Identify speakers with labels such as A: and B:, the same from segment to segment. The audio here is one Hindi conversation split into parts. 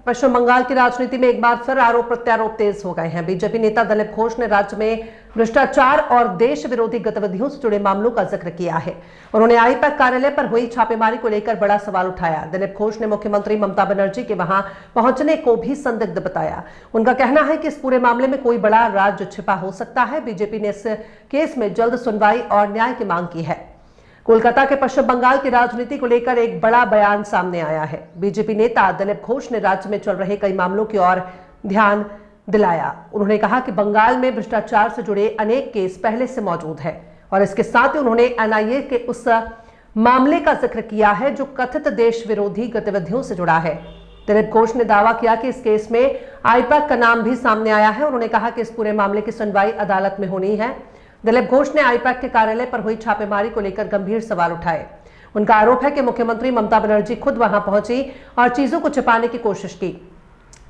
A: पश्चिम बंगाल की राजनीति में एक बार फिर आरोप प्रत्यारोप तेज हो गए हैं। बीजेपी नेता दिलीप घोष ने राज्य में भ्रष्टाचार और देश विरोधी गतिविधियों से जुड़े मामलों का जिक्र किया है। उन्होंने आईपैक कार्यालय पर हुई छापेमारी को लेकर बड़ा सवाल उठाया। दिलीप घोष ने मुख्यमंत्री ममता बनर्जी के वहां पहुंचने को भी संदिग्ध बताया। उनका कहना है कि इस पूरे मामले में कोई बड़ा राज छिपा हो सकता है। बीजेपी ने इस केस में जल्द सुनवाई और न्याय की मांग की है। कोलकाता के पश्चिम बंगाल की राजनीति को लेकर एक बड़ा बयान सामने आया है। बीजेपी नेता दिलीप घोष ने राज्य में चल रहे कई मामलों की ओर ध्यान दिलाया। उन्होंने कहा कि बंगाल में भ्रष्टाचार से जुड़े अनेक केस पहले से मौजूद है और इसके साथ ही उन्होंने एनआईए के उस मामले का जिक्र किया है जो कथित देश विरोधी गतिविधियों से जुड़ा है। दिलीप घोष ने दावा किया कि इस केस में आईपैक का नाम भी सामने आया है। उन्होंने कहा कि इस पूरे मामले की सुनवाई अदालत में होनी है। दिलीप घोष ने आईपैक के कार्यालय पर हुई छापेमारी को लेकर गंभीर सवाल उठाए। उनका आरोप है कि मुख्यमंत्री ममता बनर्जी खुद वहां पहुंची और चीजों को छिपाने की कोशिश की।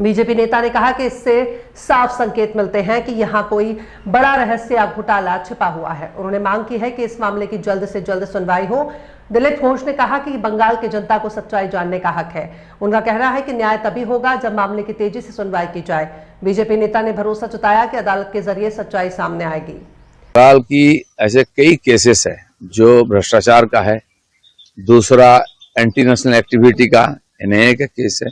A: बीजेपी नेता ने कहा कि इससे साफ संकेत मिलते हैं कि यहां कोई बड़ा रहस्य या घोटाला छिपा हुआ है। उन्होंने मांग की है कि इस मामले की जल्द से जल्द सुनवाई हो। दिलीप घोष ने कहा कि बंगाल की जनता को सच्चाई जानने का हक है। उनका कहना है कि न्याय तभी होगा जब मामले की तेजी से सुनवाई की जाए। बीजेपी नेता ने भरोसा जताया कि अदालत के जरिए सच्चाई सामने आएगी।
B: बंगाल की ऐसे कई केसेस है जो भ्रष्टाचार का है, दूसरा एंटी नेशनल एक्टिविटी का एनआईए का केस है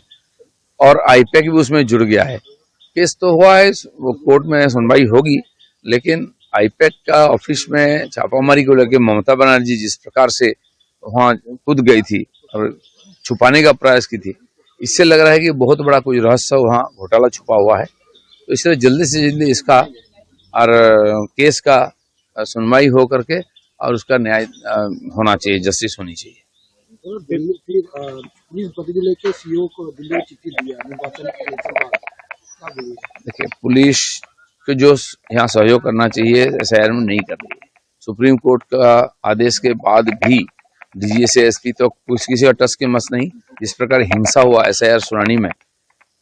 B: और आईपैक भी उसमें जुड़ गया है। केस तो हुआ है, वो कोर्ट में सुनवाई होगी, लेकिन आईपैक का ऑफिस में छापामारी को लेकर ममता बनर्जी जिस प्रकार से वहां कूद गई थी और छुपाने का प्रयास की थी, इससे लग रहा है कि बहुत बड़ा कोई रहस्य वहां घोटाला छुपा हुआ है। तो इसलिए जल्दी से जल्दी इसका और केस का सुनवाई हो करके और उसका न्याय होना चाहिए, जस्टिस होनी चाहिए। देखिए, पुलिस को जो यहाँ सहयोग करना चाहिए एसआईआर में नहीं कर रही है। सुप्रीम कोर्ट का आदेश के बाद भी डीजी से एसपी तो किसी का टस के मस नहीं। जिस प्रकार हिंसा हुआ एसआईआर सुनानी में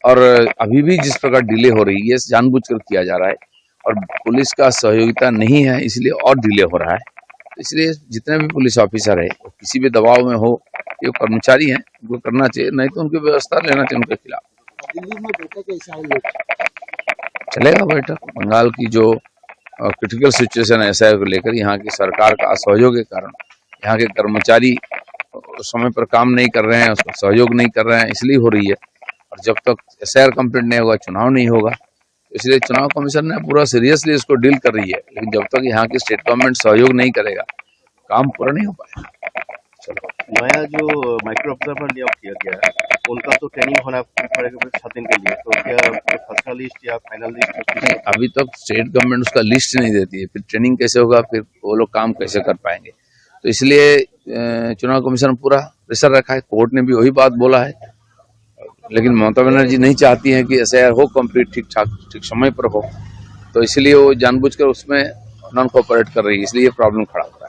B: और अभी भी जिस प्रकार डिले हो रही है, जानबूझकर किया जा रहा है और पुलिस का सहयोगिता नहीं है, इसलिए और डिले हो रहा है। इसलिए जितने भी पुलिस ऑफिसर है वो किसी भी दबाव में हो, ये कर्मचारी हैं, उनको करना चाहिए, नहीं तो उनकी व्यवस्था लेना चाहिए उनके खिलाफ।
C: दिल्ली में बैठक
B: चलेगा बैठक। बंगाल की जो क्रिटिकल सिचुएशन है एसआईआर को लेकर, यहाँ की सरकार का असहयोग के कारण यहाँ के कर्मचारी समय पर काम नहीं कर रहे हैं, उसका सहयोग नहीं कर रहे हैं, इसलिए हो रही है। और जब तक एसआईआर कंप्लीट नहीं होगा, चुनाव नहीं होगा, इसलिए चुनाव कमीशन ने पूरा सीरियसली इसको डील कर रही है। लेकिन जब तक यहाँ की स्टेट गवर्नमेंट सहयोग नहीं करेगा, काम पूरा नहीं हो पाएगा।
D: चलो, नया जो माइक्रो ऑब्जर्वर नियुक्त किया गया है, उनका तो ट्रेनिंग होना पड़ेगा 7 दिन के लिए, तो क्या फर्स्ट लिस्ट या फाइनल लिस्ट?
B: अभी तक स्टेट गवर्नमेंट उसका लिस्ट नहीं देती है, फिर ट्रेनिंग कैसे होगा, फिर वो लोग काम कैसे कर पाएंगे। तो इसलिए चुनाव कमीशन पूरा प्रेशर रखा है। कोर्ट ने भी वही बात बोला है, लेकिन ममता बनर्जी नहीं चाहती है कि एसआईआर हो कंप्लीट ठीक ठाक ठीक समय पर हो, तो इसलिए वो जानबूझकर उसमें नॉन कोऑपरेट कर रही है, इसलिए ये प्रॉब्लम खड़ा हो रहा है।